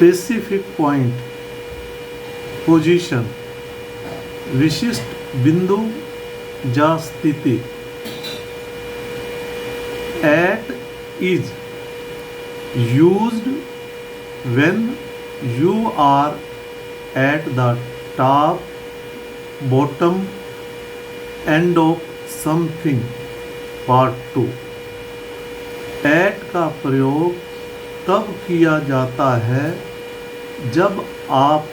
Specific point, position, विशिष्ट बिंदु या स्थिति। It is used when you are at the top, bottom end of something. Part 2। at का प्रयोग तब किया जाता है जब आप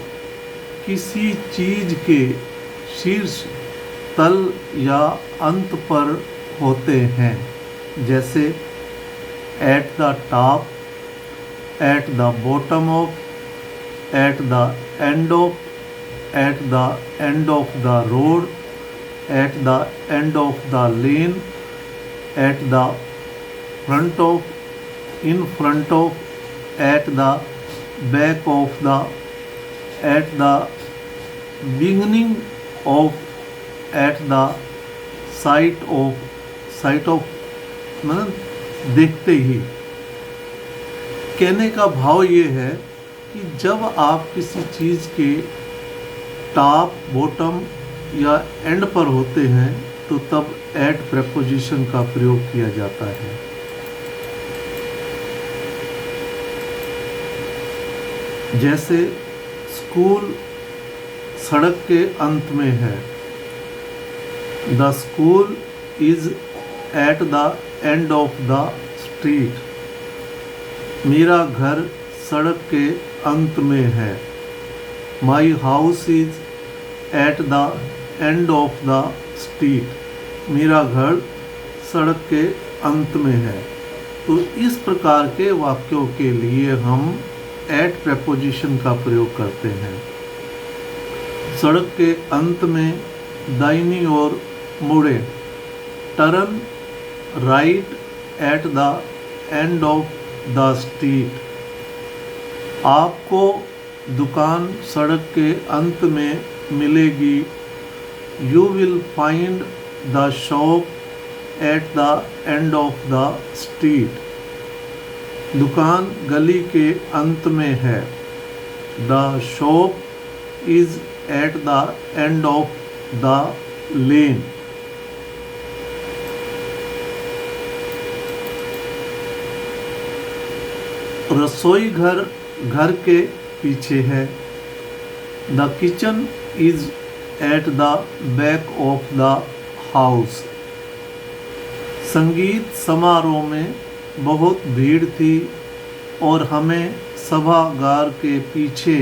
किसी चीज के शीर्ष, तल या अंत पर होते हैं, जैसे at the top, at the bottom of, at the end of, at the end of the road, at the end of the lane, at the front of, in front of, at the back of the, at the beginning of, at the side of मतलब देखते ही। कहने का भाव ये है कि जब आप किसी चीज़ के टॉप, बॉटम या एंड पर होते हैं तो तब एट प्रेपोजिशन का प्रयोग किया जाता है। जैसे स्कूल सड़क के अंत में है। The school is eight the end of the street. मेरा घर सड़क के अंत में है। My house is eight the end of the street. मेरा घर सड़क के अंत में है। तो इस प्रकार के वाक्यों के लिए हम एट प्रेपोजिशन का प्रयोग करते हैं। सड़क के अंत में दाहिनी ओर मुड़े। Turn right eight the end of the street. आपको दुकान सड़क के अंत में मिलेगी। You will find the shop eight the end of the street. दुकान गली के अंत में है। The shop is eight the end of the lane. रसोई घर घर के पीछे है। The kitchen is at the back of the house. संगीत समारोह में बहुत भीड़ थी और हमें सभागार के पीछे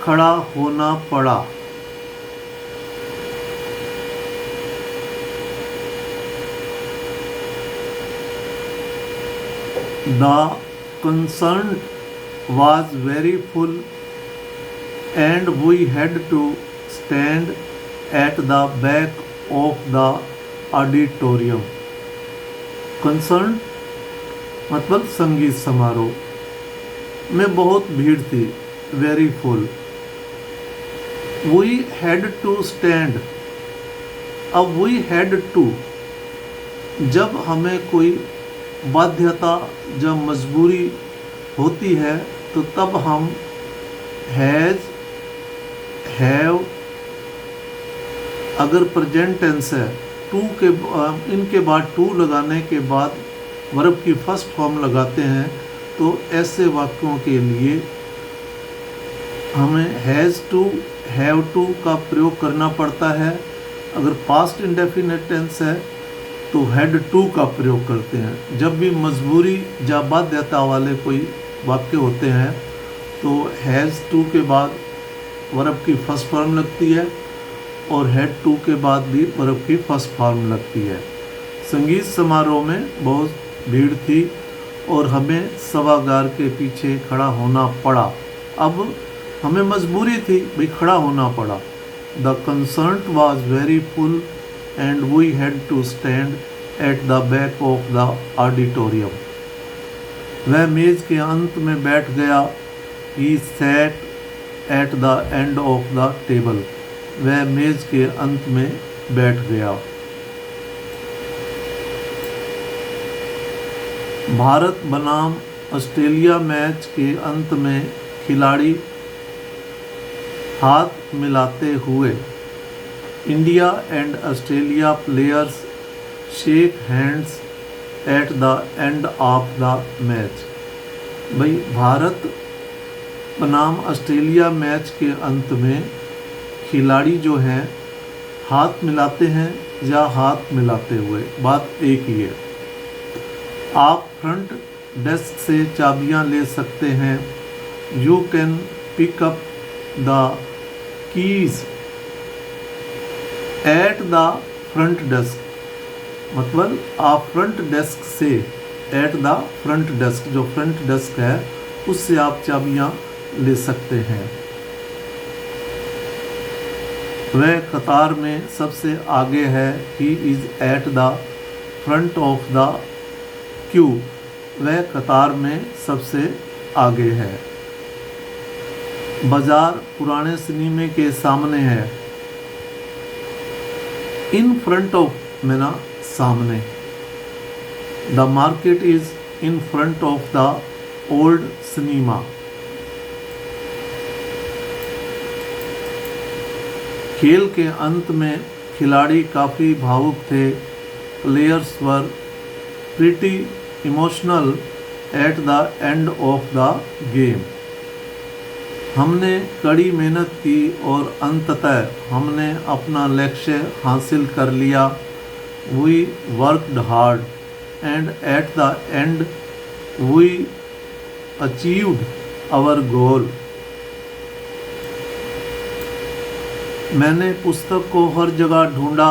खड़ा होना पड़ा। The concert was very full and we had to stand at the back of the auditorium. concert मतलब संगीत समारोह में बहुत भीड़ थी, very full. We had to stand। अब we had to जब हमें कोई बाध्यता जब मजबूरी होती है तो तब हम हैज़, हैव, अगर प्रेजेंट टेंस है टू के इनके बाद टू लगाने के बाद वर्ब की फर्स्ट फॉर्म लगाते हैं। तो ऐसे वाक्यों के लिए हमें हैज़ टू, हैव टू का प्रयोग करना पड़ता है। अगर पास्ट इंडेफिनिट टेंस है तो हैड टू का प्रयोग करते हैं। जब भी मजबूरी या बाध्यता वाले कोई वाक्य होते हैं तो हैज़ टू के बाद वर्ब की फर्स्ट फॉर्म लगती है और हैड टू के बाद भी वर्ब की फर्स्ट फॉर्म लगती है। संगीत समारोह में बहुत भीड़ थी और हमें सभागार के पीछे खड़ा होना पड़ा। अब हमें मजबूरी थी भाई खड़ा होना पड़ा। The concert was very full and we had to stand at the back of the auditorium। वह मेज के अंत में बैठ गया। He sat at the end of the table। वह मेज के अंत में बैठ गया। भारत बनाम ऑस्ट्रेलिया मैच के अंत में खिलाड़ी हाथ मिलाते हुए, India and Australia players shake hands eight the end of the match. भाई भारत बनाम ऑस्ट्रेलिया मैच के अंत में खिलाड़ी जो हैं हाथ मिलाते हैं या हाथ मिलाते हुए, बात एक ही है। आप फ्रंट डेस्क से चाबियां ले सकते हैं। You can pick up the keys at the front desk, मतलब आप फ्रंट डेस्क से, एट द फ्रंट डेस्क, जो फ्रंट डेस्क है उससे आप चाबियां ले सकते हैं। वह कतार में सबसे आगे है। He is eight the front of the Q, वह कतार में सबसे आगे है। बाजार पुराने सिनेमा के सामने है। इन फ्रंट ऑफ में ना सामने। The market is in front of the old cinema. खेल के अंत में खिलाड़ी काफ़ी भावुक थे। Players were pretty emotional at the end of the game. हमने कड़ी मेहनत की और अंततः हमने अपना लक्ष्य हासिल कर लिया। We worked hard and at the end we achieved our goal. मैंने पुस्तक को हर जगह ढूंढा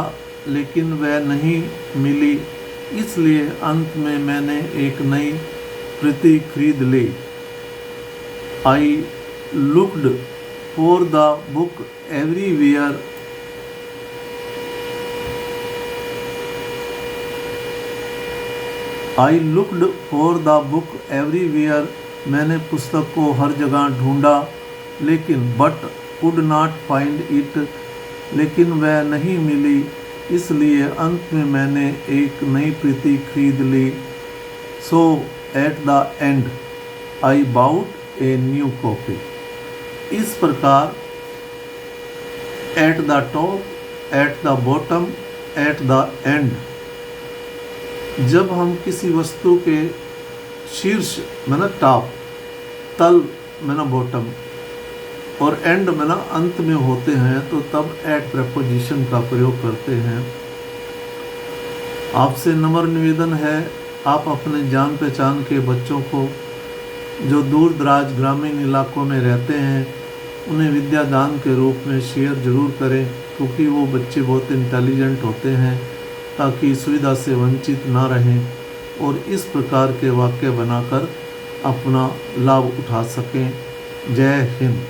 लेकिन वह नहीं मिली, इसलिए अंत में मैंने एक नई प्रति खरीद ली। I looked for the book everywhere. I looked for the book everywhere, मैंने पुस्तक को हर जगह ढूंढा लेकिन but could not find it, लेकिन वह नहीं मिली, इसलिए अंत में मैंने एक नई प्रति खरीद ली। So at the end I bought a new copy. इस प्रकार at the top, at the bottom, at the end, जब हम किसी वस्तु के शीर्ष में ना टॉप, तल में ना बॉटम और एंड में ना अंत में होते हैं तो तब एट प्रेपोजिशन का प्रयोग करते हैं। आपसे नम्र निवेदन है, आप अपने जान पहचान के बच्चों को जो दूर दराज ग्रामीण इलाकों में रहते हैं उन्हें विद्यादान के रूप में शेयर ज़रूर करें, क्योंकि वो बच्चे बहुत इंटेलिजेंट होते हैं, ताकि सुविधा से वंचित ना रहें और इस प्रकार के वाक्य बनाकर अपना लाभ उठा सकें। जय हिंद।